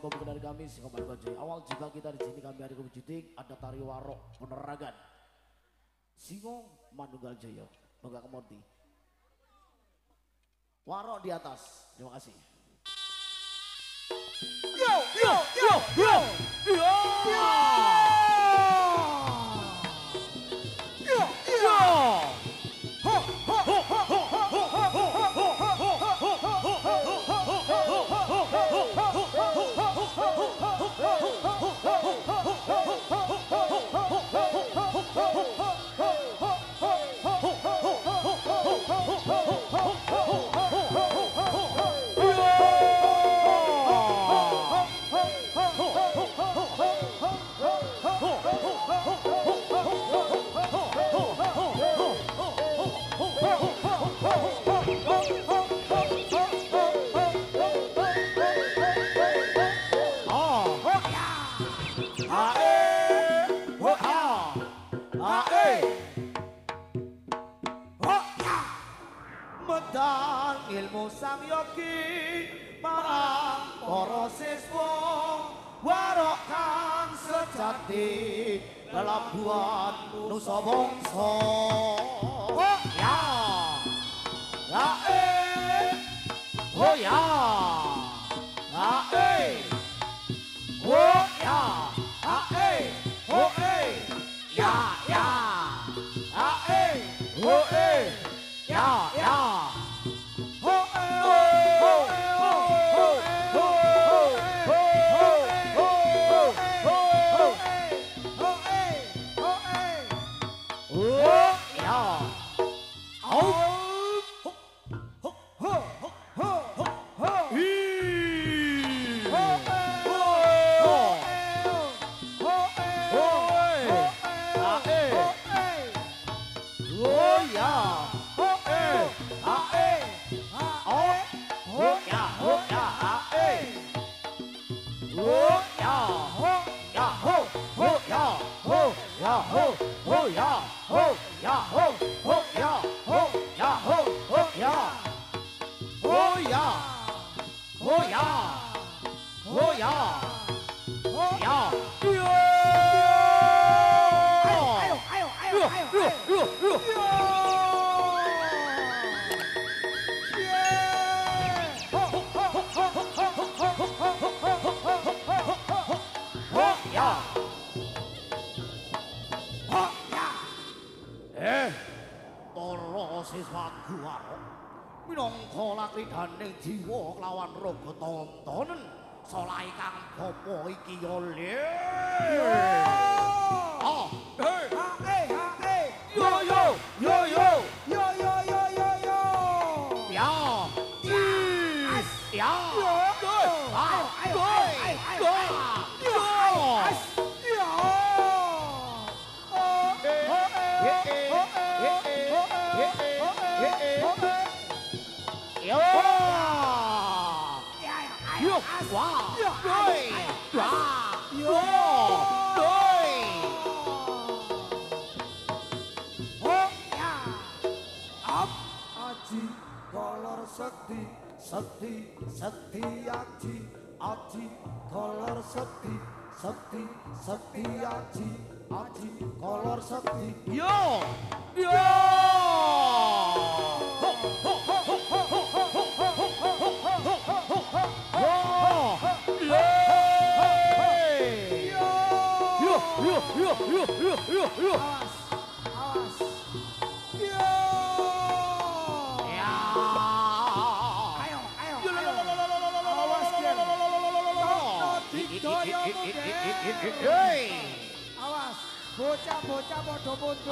bukan dari kami Singapura Bajai. Awal juga kita di sini kami ada kebujuting, ada tari warok peneragan. Singo Manunggal Jaya, Bangga Kemorti. Warok di atas. Terima kasih. Yo yo yo yo yo yo yo yo ho ho ho ho ho ilmu sang yogi marang para siswa warokan sejati pelabuhan nusa bangsa. Oh ya, oh ya, oh ya, oh ya, ya, oh ya, ya. Siswaku warok minangka lakridane jiwa kelawan raga tontonen solai kang bapa iki yo le yo yo yo yo yo yo yo yo yo yo ya ya Sakti, sakti, sakti, aji, aji, kolor sakti, sakti, sakti, aji, aji, kolor sakti. Yo, yo. Ho, ho, ho, ho, ho, ho, ho, ho, ho, ho, ho, ho, awas. Awas, bocah-bocah podo mundur.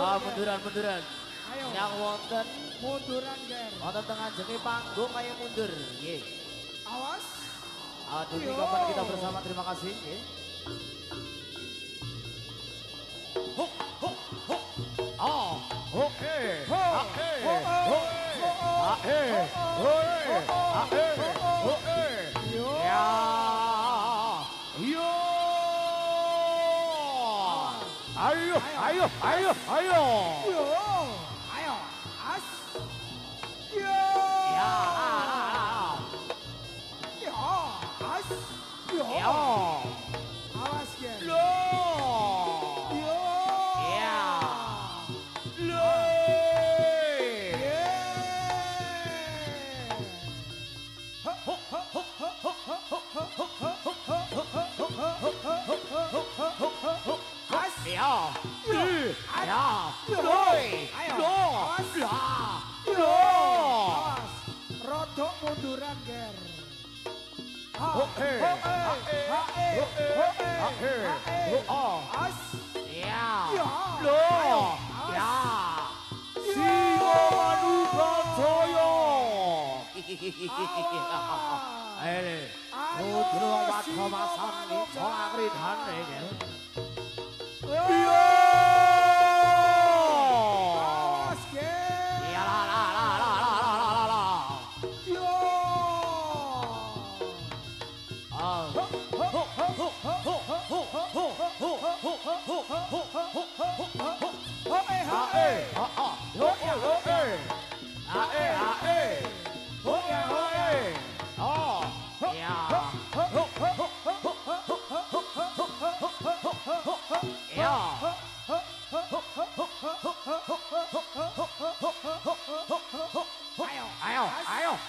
Munduran. Ayo. Yang wonten munduran, Ger. wonten tengah jenenge panggung kaya mundur. Nggih. Awas. Demi kapan kita bersama, terima kasih. Nggih. Ho, ho, ho. Oke. Ya. Yo. Ayo. Yo. Ayo. As. Yo. Ya. Yo. As. Yo. Yo. Ya. Yo. Loi. Ayo. Lo. Awas. Ya. Yo. Lo. Awas. Rodok munduran, Ger. Ha. Oke. Ho, As. Ya. Ya. Lo. Ayo. Ya. Yo. Singo Manuga Jaya. Ah. Ayo. Ayo, Putro Singo Wadhamasan Manuga. Iso Akridhane. Yo. Iya. Awas, Ger. Iya la. Yo. Ah.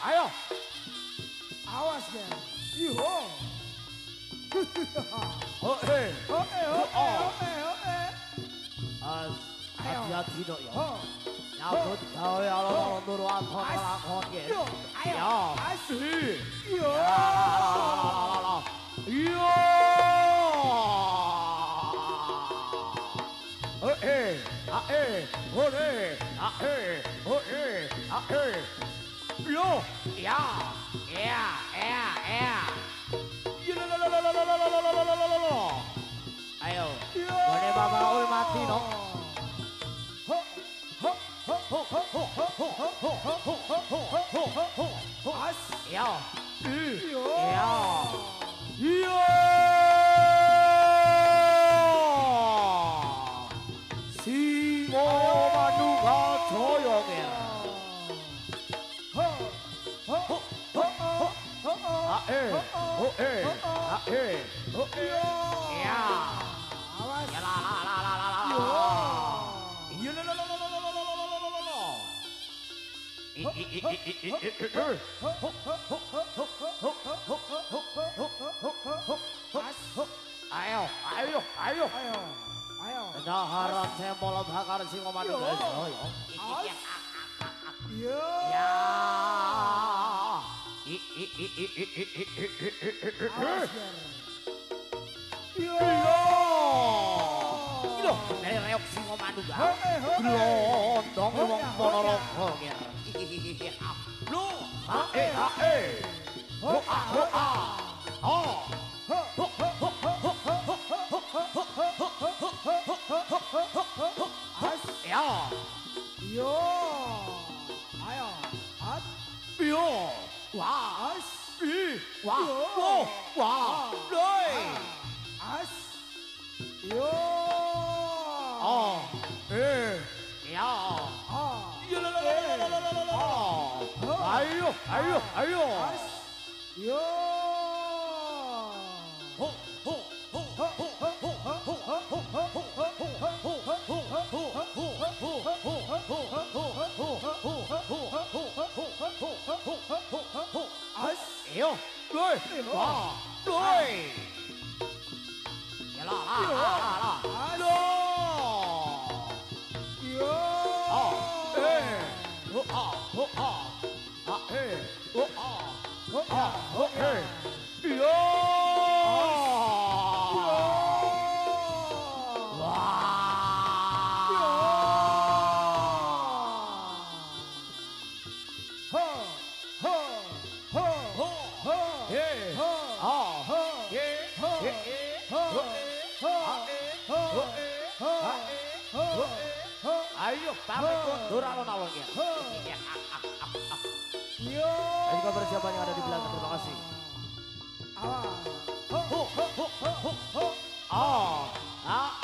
Ayo. Awas, Ger. Yo. Hati-hati dok ya. Ho. Nyambut gawe ala-ala turu aton lakon ya. Yo. Ayo. Ya. Asih. Yo. Iya. Yo. Ya. Ayo. Boleh Bapak Ul mati dong. As. Ya. Yo. Ya. Iya. Singo Manuga Jaya Ger. Ya. Awas. Ya la. Yo. Iya la. Ayo. Ayo. Daharan sempol bakar Singo Manuga Jaya. Yo. Ya. Awas, Ger. Yo. Lho, dari reok Singo Manuga. Ho. Glondong wong Ponorogo ger. Lho, hae. Ho. As. Ya. Yo. Ayo. At. Yo. Wah. As. Wah. Wah. Doi. As. Yo. Ya. Ah. Iya la. Ayo. As. Yo. As. Yo. Doi. Wah. Doi. Ya la. As. Lo. Yo. Ayo, pamit kondur alon-alon ya. Yo. Dan juga persiapan yang ada di belakang, terima kasih. Awas. Ah,